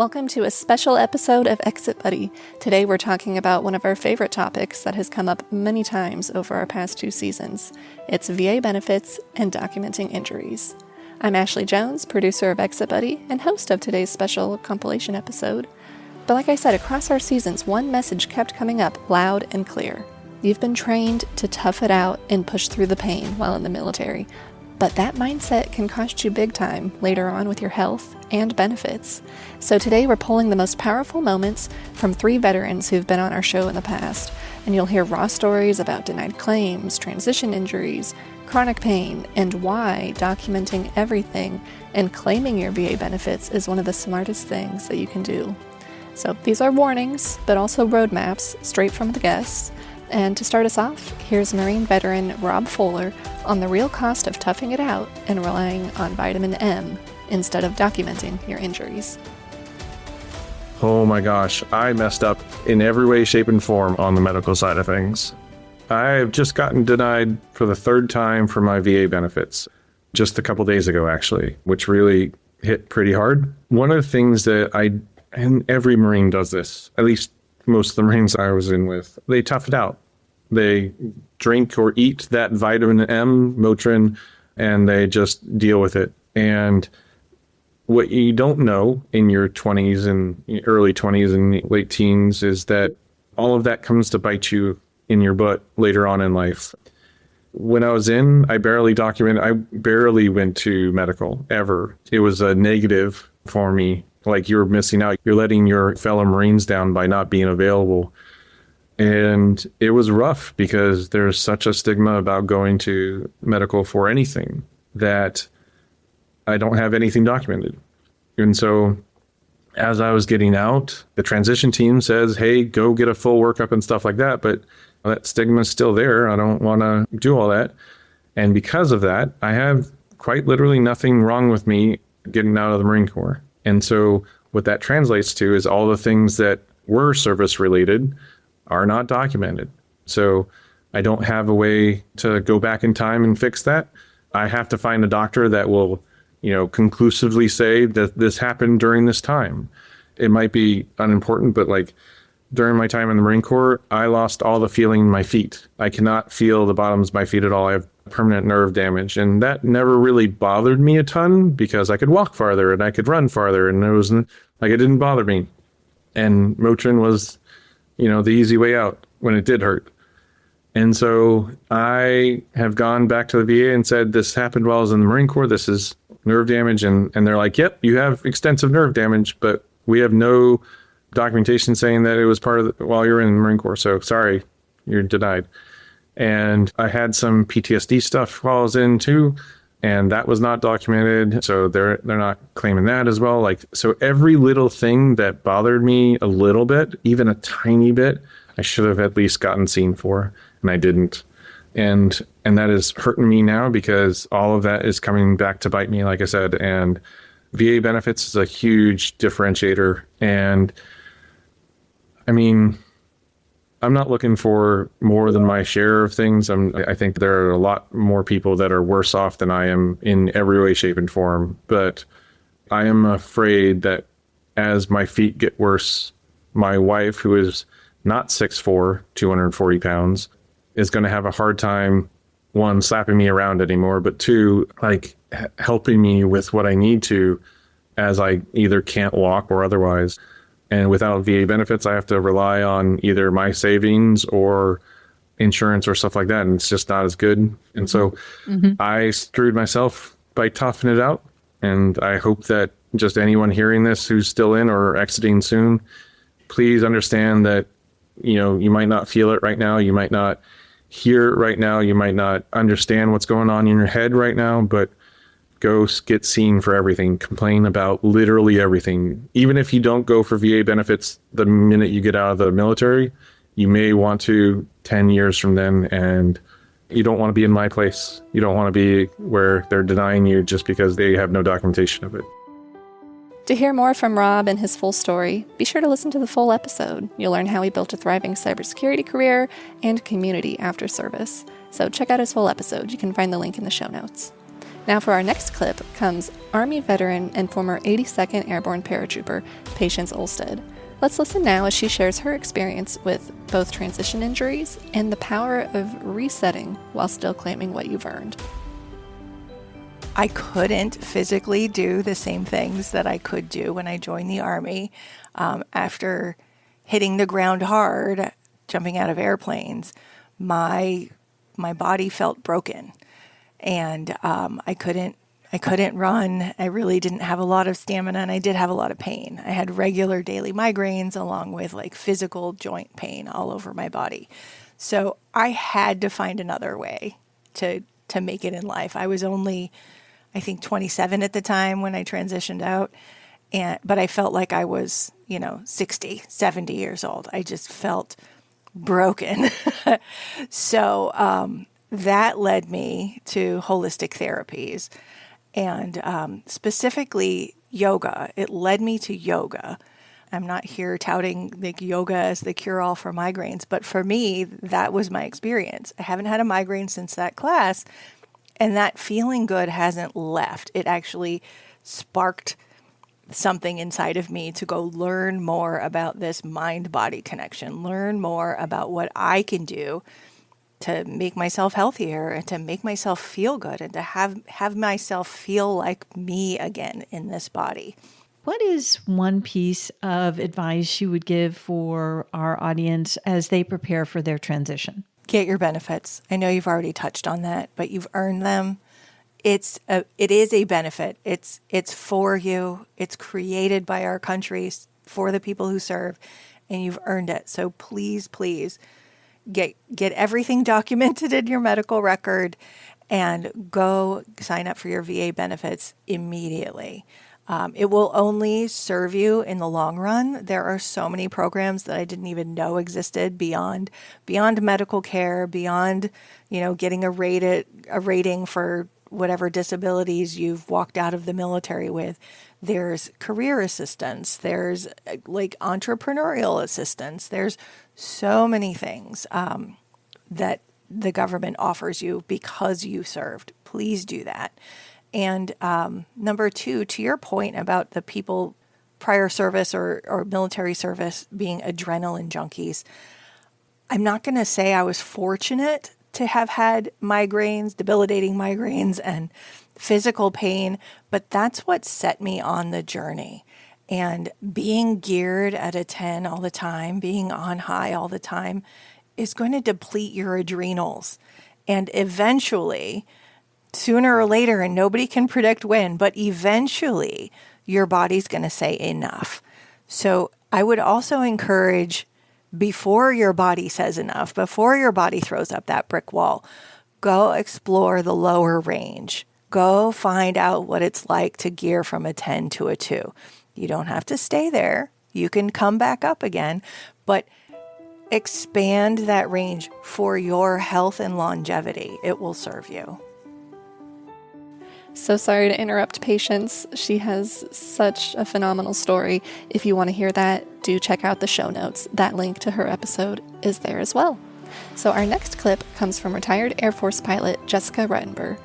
Welcome to a special episode of Exit Buddy. Today we're talking about one of our favorite topics that has come up many times over our past 2 seasons. It's VA benefits and documenting injuries. I'm Ashley Jones, producer of Exit Buddy and host of today's special compilation episode. But like I said, across our seasons, one message kept coming up loud and clear. You've been trained to tough it out and push through the pain while in the military. But that mindset can cost you big time later on with your health and benefits. So today we're pulling the most powerful moments from 3 veterans who've been on our show in the past. And you'll hear raw stories about denied claims, transition injuries, chronic pain, and why documenting everything and claiming your VA benefits is one of the smartest things that you can do. So these are warnings, but also roadmaps straight from the guests. And to start us off, here's Marine veteran Rob Fuller on the real cost of toughing it out and relying on vitamin M instead of documenting your injuries. Oh my gosh, I messed up in every way, shape, and form on the medical side of things. I've just gotten denied for the 3rd time for my VA benefits, just a couple days ago actually, which really hit pretty hard. One of the things that and every Marine does this, at least most of the Marines I was in with, they tough it out. They drink or eat that vitamin M, Motrin, and they just deal with it. And what you don't know in your 20s and early 20s and late teens is that all of that comes to bite you in your butt later on in life. When I was I barely went to medical ever. It was a negative for me. Like, you're missing out. You're letting your fellow Marines down by not being available. And it was rough because there's such a stigma about going to medical for anything that I don't have anything documented. And so as I was getting out, the transition team says, hey, go get a full workup and stuff like that. But that stigma is still there. I don't want to do all that. And because of that, I have quite literally nothing wrong with me getting out of the Marine Corps. And so what that translates to is all the things that were service related are not documented. So I don't have a way to go back in time and fix that. I have to find a doctor that will, conclusively say that this happened during this time. It might be unimportant, but like during my time in the Marine Corps, I lost all the feeling in my feet. I cannot feel the bottoms of my feet at all. I have permanent nerve damage. And that never really bothered me a ton because I could walk farther and I could run farther. And it didn't bother me. And Motrin was, the easy way out when it did hurt. And so I have gone back to the VA and said, this happened while I was in the Marine Corps. This is nerve damage. And they're like, yep, you have extensive nerve damage, but we have no documentation saying that it was part of while you're in the Marine Corps. So sorry, you're denied. And I had some PTSD stuff while I was in too, and that was not documented. So they're not claiming that as well. So every little thing that bothered me a little bit, even a tiny bit, I should have at least gotten seen for, and I didn't. And that is hurting me now because all of that is coming back to bite me, like I said. And VA benefits is a huge differentiator. And I mean, I'm not looking for more than my share of things. I think there are a lot more people that are worse off than I am in every way, shape, and form. But I am afraid that as my feet get worse, my wife, who is not 6'4", 240 pounds, is going to have a hard time, 1, slapping me around anymore, but 2, helping me with what I need to as I either can't walk or otherwise. And without VA benefits, I have to rely on either my savings or insurance or stuff like that. And it's just not as good. And so I screwed myself by toughing it out. And I hope that just anyone hearing this who's still in or exiting soon, please understand that, you might not feel it right now. You might not hear it right now. You might not understand what's going on in your head right now, but go get seen for everything. Complain about literally everything. Even if you don't go for VA benefits the minute you get out of the military, you may want to 10 years from then, and you don't want to be in my place. You don't want to be where they're denying you just because they have no documentation of it. To hear more from Rob and his full story, be sure to listen to the full episode. You'll learn how he built a thriving cybersecurity career and community after service. So check out his full episode. You can find the link in the show notes. Now for our next clip comes Army veteran and former 82nd Airborne paratrooper Patience Olsted. Let's listen now as she shares her experience with both transition injuries and the power of resetting while still claiming what you've earned. I couldn't physically do the same things that I could do when I joined the Army. After hitting the ground hard, jumping out of airplanes, my body felt broken, and I couldn't run. I really didn't have a lot of stamina, and I did have a lot of pain. I had regular daily migraines along with like physical joint pain all over my body. So I had to find another way to make it in life. I was only, I think, 27 at the time when I transitioned out. But I felt like I was, 60, 70 years old. I just felt broken. So that led me to holistic therapies and specifically yoga. It led me to yoga. I'm not here touting like yoga as the cure-all for migraines, but for me, that was my experience. I haven't had a migraine since that class, and that feeling good hasn't left. It actually sparked something inside of me to go learn more about this mind-body connection, learn more about what I can do to make myself healthier and to make myself feel good and to have myself feel like me again in this body. What is one piece of advice you would give for our audience as they prepare for their transition? Get your benefits. I know you've already touched on that, but you've earned them. It is a benefit. It's for you. It's created by our country for the people who serve, and you've earned it. So please, please get everything documented in your medical record and go sign up for your VA benefits immediately. It will only serve you in the long run. There are so many programs that I didn't even know existed beyond medical care, beyond, getting a rating for whatever disabilities you've walked out of the military with. There's career assistance. There's like entrepreneurial assistance. There's so many things that the government offers you because you served. Please do that. And number two, to your point about the people prior service or military service being adrenaline junkies, I'm not going to say I was fortunate to have had migraines, debilitating migraines, and physical pain, but that's what set me on the journey. And being geared at a 10 all the time, being on high all the time, is going to deplete your adrenals. And eventually, sooner or later, and nobody can predict when, but eventually your body's going to say enough. So I would also encourage, before your body says enough, before your body throws up that brick wall, go explore the lower range. Go find out what it's like to gear from a 10 to a 2. You don't have to stay there. You can come back up again, but expand that range for your health and longevity. It will serve you. So sorry to interrupt Patience. She has such a phenomenal story. If you want to hear that, do check out the show notes. That link to her episode is there as well. So our next clip comes from retired Air Force pilot Jessica Rettenberg.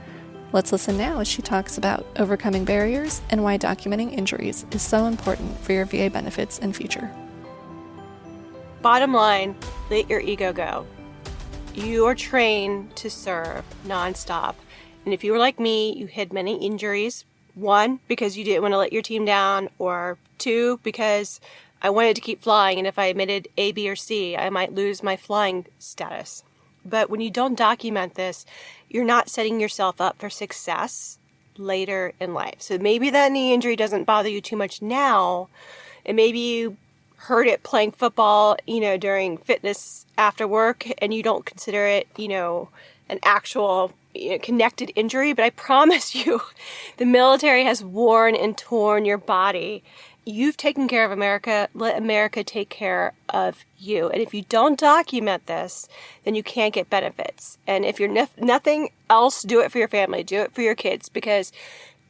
Let's listen now as she talks about overcoming barriers and why documenting injuries is so important for your VA benefits and future. Bottom line, let your ego go. You are trained to serve nonstop. And if you were like me, you had many injuries. 1, because you didn't want to let your team down, or 2, because I wanted to keep flying, and if I admitted A, B, or C, I might lose my flying status. But when you don't document this, you're not setting yourself up for success later in life. So maybe that knee injury doesn't bother you too much now, and maybe you heard it playing football, during fitness after work, and you don't consider it, an actual connected injury, but I promise you, the military has worn and torn your body. You've taken care of America. Let America take care of you. And if you don't document this, then you can't get benefits. And if you're nothing else, do it for your family. Do it for your kids. Because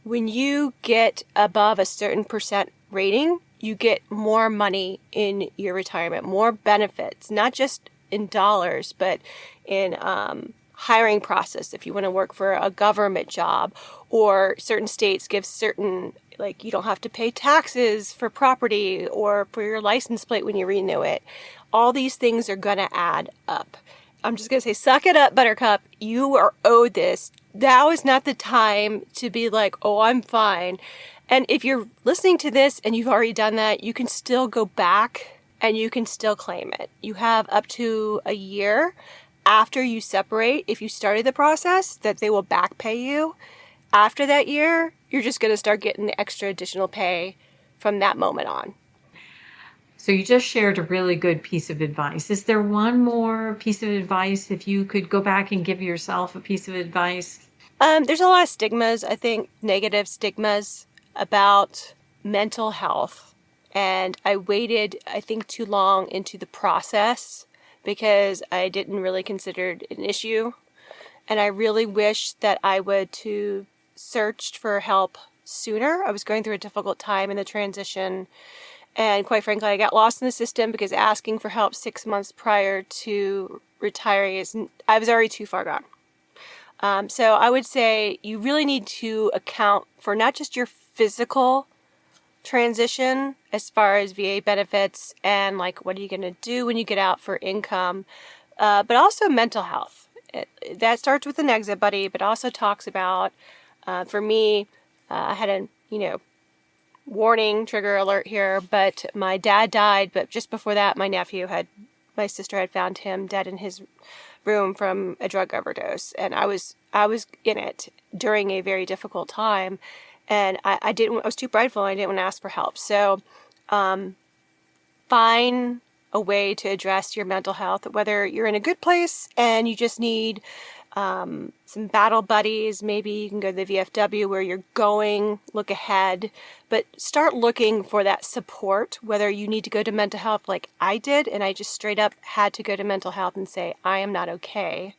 when you get above a certain percent rating, you get more money in your retirement, more benefits, not just in dollars, but in hiring process if you want to work for a government job, or certain states give certain, like, you don't have to pay taxes for property or for your license plate when you renew it. All these things are going to add up. I'm just going to say, suck it up, Buttercup. You are owed this. Now is not the time to be like, oh, I'm fine. And if you're listening to this and you've already done that, you can still go back and you can still claim it. You have up to a year after you separate, if you started the process, that they will back pay you. After that year, you're just going to start getting the extra additional pay from that moment on. So you just shared a really good piece of advice. Is there one more piece of advice? If you could go back and give yourself a piece of advice? There's a lot of stigmas, I think, negative stigmas about mental health. And I waited, I think, too long into the process because I didn't really consider it an issue. And I really wish that I would to searched for help sooner. I was going through a difficult time in the transition. And quite frankly, I got lost in the system because asking for help 6 months prior to retiring I was already too far gone. So I would say you really need to account for not just your physical transition as far as VA benefits and like what are you going to do when you get out for income, but also mental health. That starts with an exit buddy, but also talks about, for me, I had a, warning trigger alert here, but my dad died, but just before that, my sister had found him dead in his room from a drug overdose. And I was in it during a very difficult time. And I was too prideful and I didn't want to ask for help. So, find a way to address your mental health, whether you're in a good place and you just need some battle buddies. Maybe you can go to the VFW where you're going, look ahead, but start looking for that support, whether you need to go to mental health like I did, and I just straight up had to go to mental health and say, I am not okay.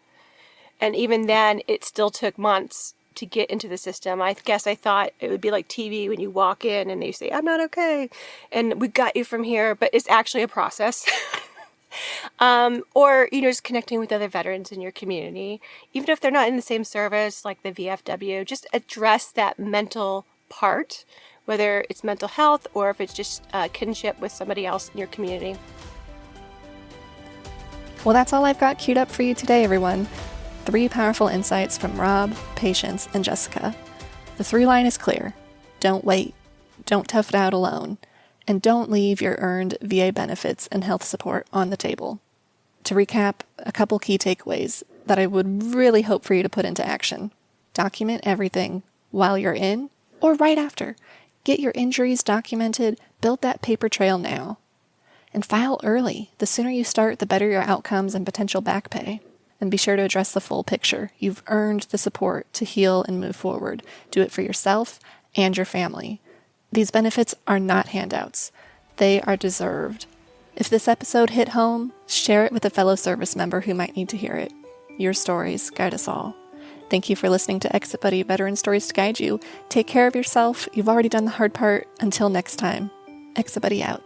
And even then, it still took months to get into the system. I guess I thought it would be like TV when you walk in and they say, I'm not okay, and we got you from here, but it's actually a process. Or, just connecting with other veterans in your community, even if they're not in the same service, like the VFW, just address that mental part, whether it's mental health or if it's just kinship with somebody else in your community. Well, that's all I've got queued up for you today, everyone. 3 powerful insights from Rob, Patience, and Jessica. The 3-line is clear. Don't wait. Don't tough it out alone. And don't leave your earned VA benefits and health support on the table. To recap, a couple key takeaways that I would really hope for you to put into action. Document everything while you're in or right after. Get your injuries documented. Build that paper trail now. And file early. The sooner you start, the better your outcomes and potential back pay. And be sure to address the full picture. You've earned the support to heal and move forward. Do it for yourself and your family. These benefits are not handouts. They are deserved. If this episode hit home, share it with a fellow service member who might need to hear it. Your stories guide us all. Thank you for listening to Exit Buddy, Veteran Stories to Guide You. Take care of yourself. You've already done the hard part. Until next time, Exit Buddy out.